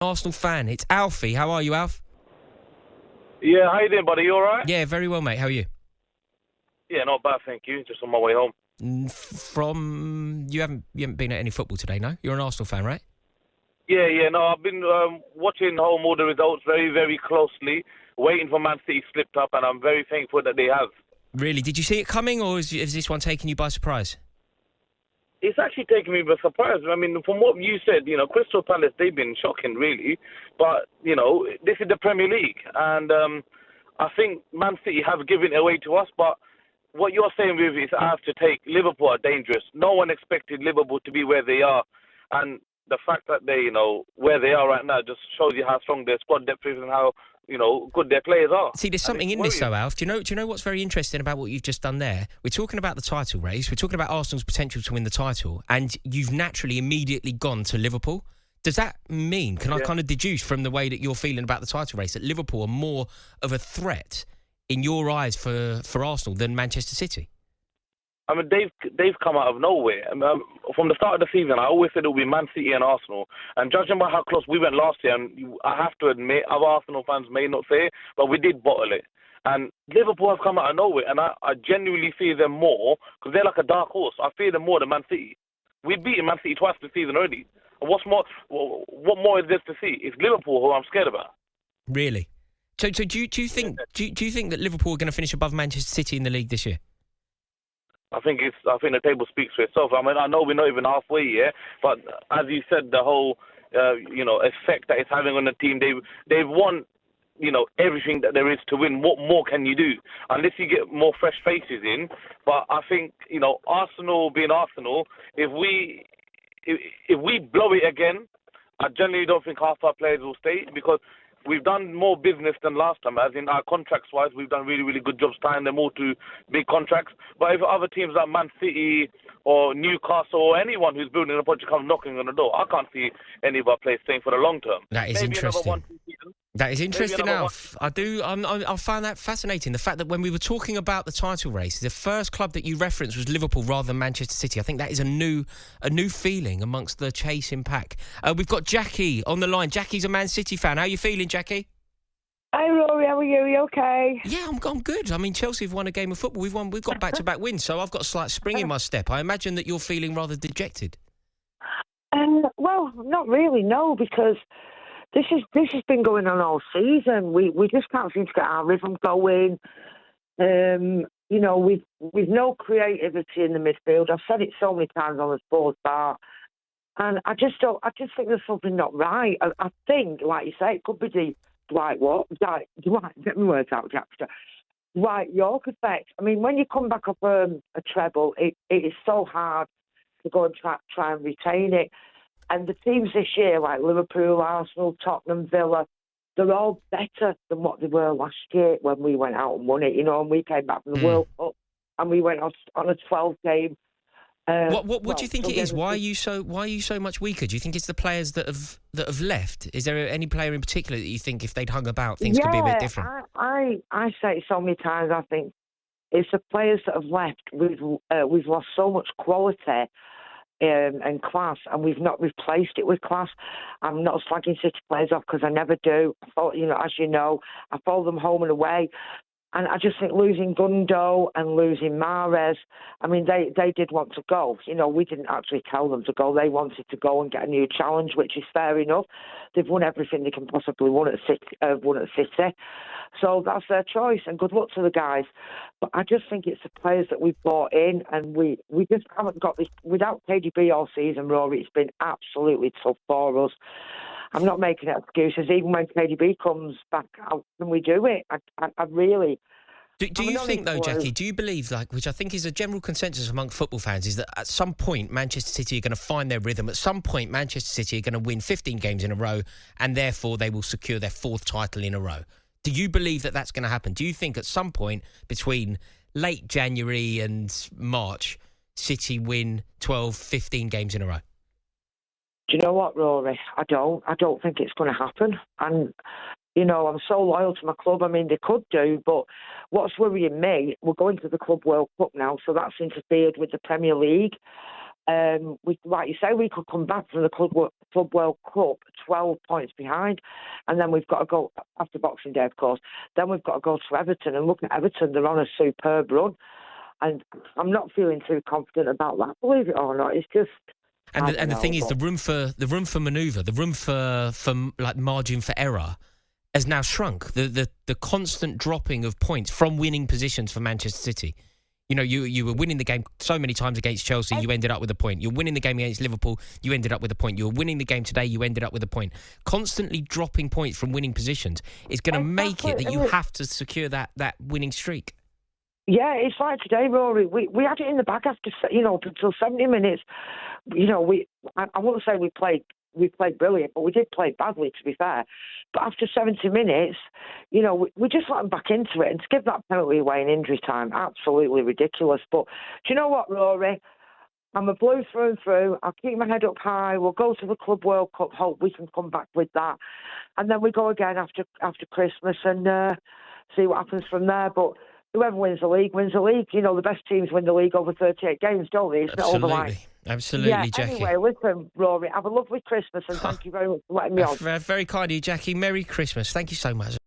Arsenal fan. It's Alfie. How are you, Alf? Yeah, how you doing, buddy? You all right? Yeah, very well, mate. How are you? Yeah, not bad, thank you. Just on my way home. You haven't been at any football today, no? You're an Arsenal fan, right? Yeah. No, I've been watching home all the results very, very closely, waiting for Man City slipped up, and I'm very thankful that they have. Really? Did you see it coming, or is this one taking you by surprise? It's actually taken me by surprise. I mean, from what you said, Crystal Palace, they've been shocking, really. But, this is the Premier League. And I think Man City have given it away to us. But what you're saying, with is I have to take Liverpool are dangerous. No one expected Liverpool to be where they are. And the fact that they, where they are right now just shows you how strong their squad depth is and how, good their players are. See, there's something in this, though, Alf. Do you know what's very interesting about what you've just done there? We're talking about the title race. We're talking about Arsenal's potential to win the title, and you've naturally immediately gone to Liverpool. Does that mean, I kind of deduce from the way that you're feeling about the title race, that Liverpool are more of a threat in your eyes for Arsenal than Manchester City? I mean, they've come out of nowhere. From the start of the season, I always said it would be Man City and Arsenal. And judging by how close we went last year, and I have to admit, other Arsenal fans may not say it, but we did bottle it. And Liverpool have come out of nowhere, and I genuinely fear them more, because they're like a dark horse. I fear them more than Man City. We've beaten Man City twice this season already. And what more is there to see? It's Liverpool who I'm scared about. Really? So do you think that Liverpool are going to finish above Manchester City in the league this year? I think the table speaks for itself. I mean, I know we're not even halfway yet, but as you said, the whole effect that it's having on the team, they've won everything that there is to win. What more can you do unless you get more fresh faces in? But I think Arsenal being Arsenal, if we blow it again, I generally don't think half our players will stay, because we've done more business than last time, as in our contracts-wise, we've done really, really good jobs tying them all to big contracts. But if other teams like Man City or Newcastle or anyone who's building a project come knocking on the door, I can't see any of our players staying for the long term. That is Maybe interesting. That is interesting, Alf. I find that fascinating. The fact that when we were talking about the title race, the first club that you referenced was Liverpool rather than Manchester City. I think that is a new feeling amongst the chasing pack. We've got Jackie on the line. Jackie's a Man City fan. How are you feeling, Jackie? Hi, Rory. How are you? Are you okay? Yeah, I'm good. I mean, Chelsea have won a game of football. We've got back-to-back wins, so I've got a slight spring in my step. I imagine that you're feeling rather dejected. Well, not really, no, because this has been going on all season. We just can't seem to get our rhythm going. With no creativity in the midfield. I've said it so many times on the sports bar, and I just think there's something not right. I think, like you say, it could be the Dwight, get my words out, Jackson. Dwight York effect. I mean, when you come back up a treble, it is so hard to go and try and retain it. And the teams this year, like Liverpool, Arsenal, Tottenham, Villa, they're all better than what they were last year when we went out and won it, and we came back from the World Cup and we went on a 12-game. What do you think it is? Why are you so much weaker? Do you think it's the players that have left? Is there any player in particular that you think if they'd hung about, things could be a bit different? I say it so many times. I think it's the players that have left. We've lost so much quality and class, and we've not replaced it with class. I'm not slagging City players off because I never do. As you know, I follow them home and away. And I just think losing Gundo and losing Mahrez, I mean, they did want to go. We didn't actually tell them to go. They wanted to go and get a new challenge, which is fair enough. They've won everything they can possibly win at City. So that's their choice, and good luck to the guys. But I just think it's the players that we've brought in, and we just haven't got this. Without KDB all season, Rory, it's been absolutely tough for us. I'm not making excuses. Even when KDB comes back out, can we do it? I really... Do you think, though, Jackie, do you believe, which I think is a general consensus among football fans, is that at some point Manchester City are going to find their rhythm. At some point Manchester City are going to win 15 games in a row, and therefore they will secure their fourth title in a row. Do you believe that that's going to happen? Do you think at some point between late January and March, City win 12, 15 games in a row? Do you know what, Rory? I don't think it's going to happen. And, I'm so loyal to my club. I mean, they could do, but what's worrying me, we're going to the Club World Cup now, so that's interfered with the Premier League. Like you say, we could come back from the Club World Cup 12 points behind, and then we've got to go after Boxing Day, of course. Then we've got to go to Everton, and look at Everton; they're on a superb run, and I'm not feeling too confident about that. Believe it or not, it's just. And the thing is, the room for manoeuvre, the room for like margin for error, has now shrunk. The constant dropping of points from winning positions for Manchester City. You know, you were winning the game so many times against Chelsea, you ended up with a point. You're winning the game against Liverpool, you ended up with a point. You were winning the game today, you ended up with a point. Constantly dropping points from winning positions is going to make it that you have to secure that winning streak. Yeah, it's like today, Rory. We had it in the bag after, up until 70 minutes. I wouldn't say we played brilliant, but we did play badly, to be fair. But after 70 minutes, we just let them back into it. And to give that penalty away in injury time, absolutely ridiculous. But do you know what, Rory? I'm a Blue through and through. I'll keep my head up high. We'll go to the Club World Cup. Hope we can come back with that. And then we go again after Christmas and see what happens from there. But whoever wins the league wins the league. The best teams win the league over 38 games, don't they? It's not over like... Absolutely, Jackie. Anyway, listen, Rory, have a lovely Christmas and thank you very much for letting me on. Very kind of you, Jackie. Merry Christmas. Thank you so much.